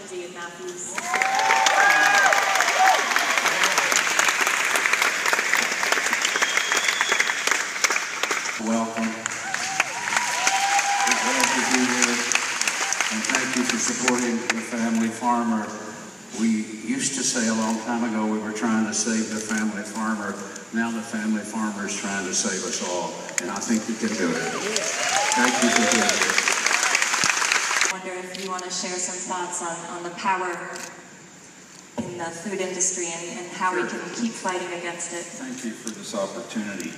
Lindsay and Matthews. Welcome. We're glad to be here, and thank you for supporting the family farmer. We used to say a long time ago we were trying to save the family farmer. Now the family farmer is trying to save us all, and I think we can do it. Thank you for being here. I wonder if you want to share some thoughts on the power in the food industry and how we can keep fighting against it. Thank you for this opportunity.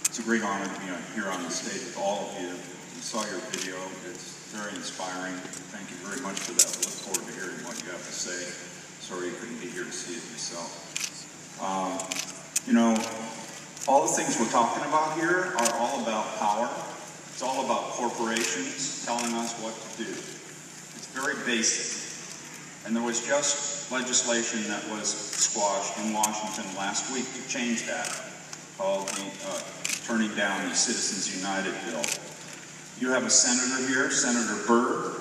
It's a great honor to be here on the stage with all of you. We saw your video. It's very inspiring. Thank you very much for that. We look forward to hearing what you have to say. Sorry you couldn't be here to see it yourself. You know, all the things we're talking about here are all about power. It's all about corporations telling us what to do. It's very basic. And there was just legislation that was squashed in Washington last week to change that, called the turning down the Citizens United bill. You have a senator here, Senator Burr.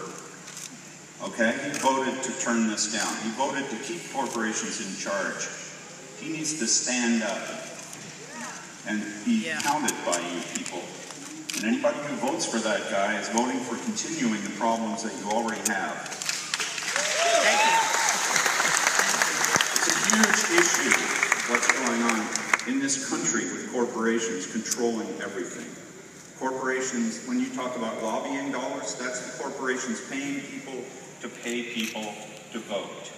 Okay, he voted to turn this down. He voted to keep corporations in charge. He needs to stand up and be counted by you people. And anybody who votes for that guy is voting for continuing the problems that you already have. It's a huge issue what's going on in this country with corporations controlling everything. Corporations, when you talk about lobbying dollars, that's the corporations paying people to pay people to vote.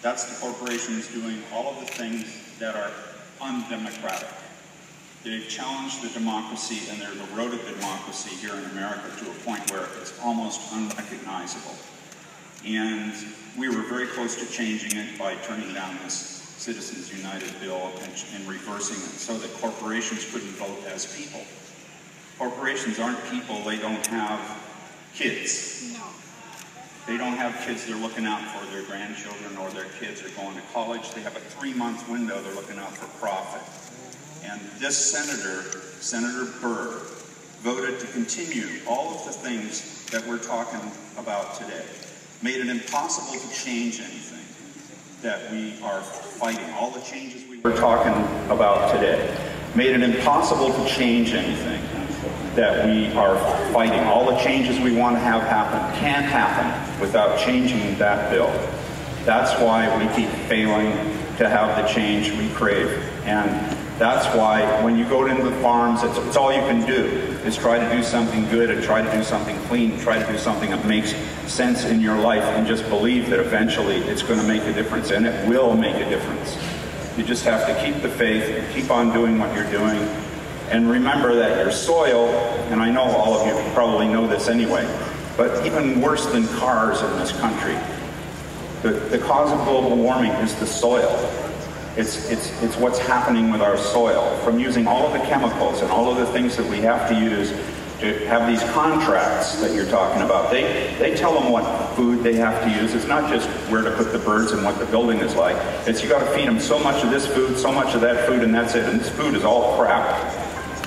That's the corporations doing all of the things that are undemocratic. They've challenged the democracy, and they've eroded democracy here in America to a point where it's almost unrecognizable. And we were very close to changing it by turning down this Citizens United bill and reversing it so that corporations couldn't vote as people. Corporations aren't people. They don't have kids. No. They don't have kids they're looking out for their grandchildren, or their kids are going to college. They have a 3-month window they're looking out for profit. And this senator, Senator Burr, voted to continue all of the things that we're talking about today. Made it impossible to change anything that we are fighting. All the changes we're talking about today. Made it impossible to change anything that we are fighting. All the changes we want to have happen can't happen without changing that bill. That's why we keep failing to have the change we crave. And that's why when you go into the farms, it's all you can do is try to do something good and try to do something clean, try to do something that makes sense in your life, and just believe that eventually it's going to make a difference, and it will make a difference. You just have to keep the faith and keep on doing what you're doing. And remember that your soil, and I know all of you probably know this anyway, but even worse than cars in this country, the cause of global warming is the soil. It's what's happening with our soil. From using all of the chemicals and all of the things that we have to use to have these contracts that you're talking about. They tell them what food they have to use. It's not just where to put the birds and what the building is like. It's you got to feed them so much of this food, so much of that food, and that's it. And this food is all crap.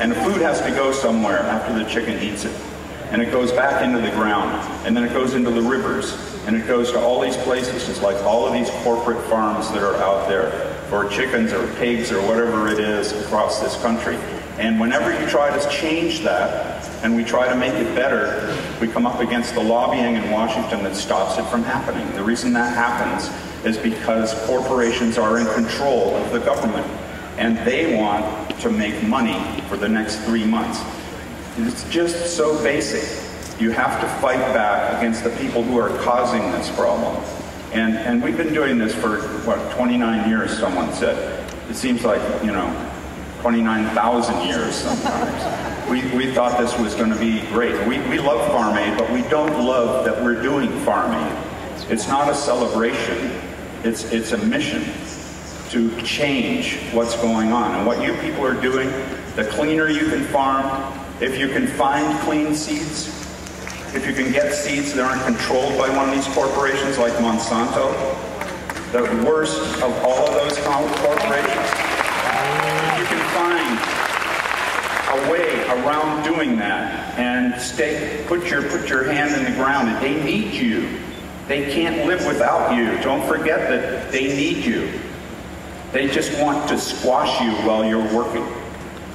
And the food has to go somewhere after the chicken eats it. And it goes back into the ground. And then it goes into the rivers. And it goes to all these places, just like all of these corporate farms that are out there for chickens or pigs or whatever it is across this country. And whenever you try to change that, and we try to make it better, we come up against the lobbying in Washington that stops it from happening. The reason that happens is because corporations are in control of the government, and they want to make money for the next 3 months. It's just so basic. You have to fight back against the people who are causing this problem. And we've been doing this for, what, 29 years, someone said. It seems like, 29,000 years sometimes. We thought this was going to be great. We love Farm Aid, but we don't love that we're doing Farm Aid. It's not a celebration. It's a mission to change what's going on. And what you people are doing, the cleaner you can farm, if you can find clean seeds, if you can get seeds that aren't controlled by one of these corporations like Monsanto, the worst of all of those corporations, if you can find a way around doing that and put your hand in the ground, and they need you. They can't live without you. Don't forget that they need you. They just want to squash you while you're working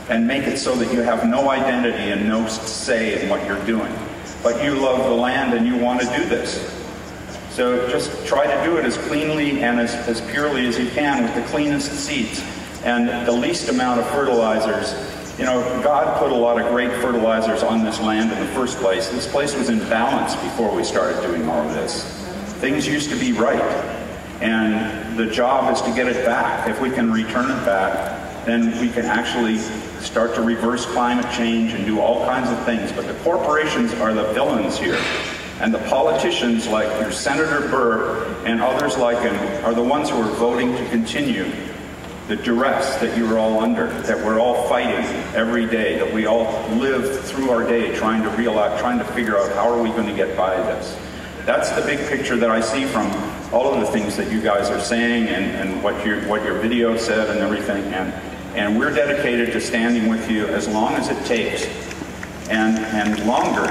and make it so that you have no identity and no say in what you're doing. But you love the land and you want to do this. So just try to do it as cleanly and as purely as you can with the cleanest seeds and the least amount of fertilizers. You know, God put a lot of great fertilizers on this land in the first place. This place was in balance before we started doing all of this. Things used to be right. And the job is to get it back. If we can return it back, then we can actually start to reverse climate change and do all kinds of things. But the corporations are the villains here. And the politicians like your Senator Burr and others like him are the ones who are voting to continue the duress that you are all under, that we're all fighting every day, that we all live through our day trying to realize, trying to figure out how are we going to get by this. That's the big picture that I see from all of the things that you guys are saying and what your video said and everything. And we're dedicated to standing with you as long as it takes and longer.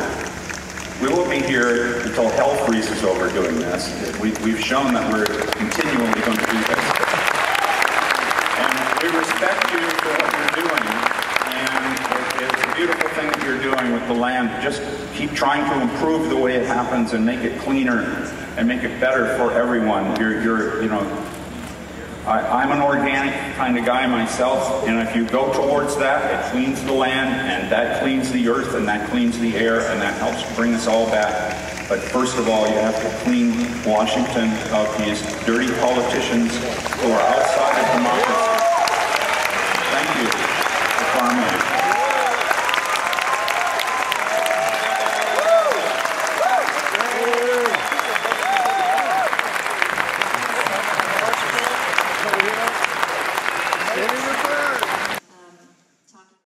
We will be here until hell freezes over doing this. We've shown that we're continually going to do this. And we respect you for what you're doing. And it's a beautiful thing that you're doing with the land. Just keep trying to improve the way it happens and make it cleaner and make it better for everyone. You know, I'm an organic kind of guy myself, and if you go towards that, it cleans the land, and that cleans the earth, and that cleans the air, and that helps bring us all back. But first of all, you have to clean Washington of these dirty politicians who are outside of democracy.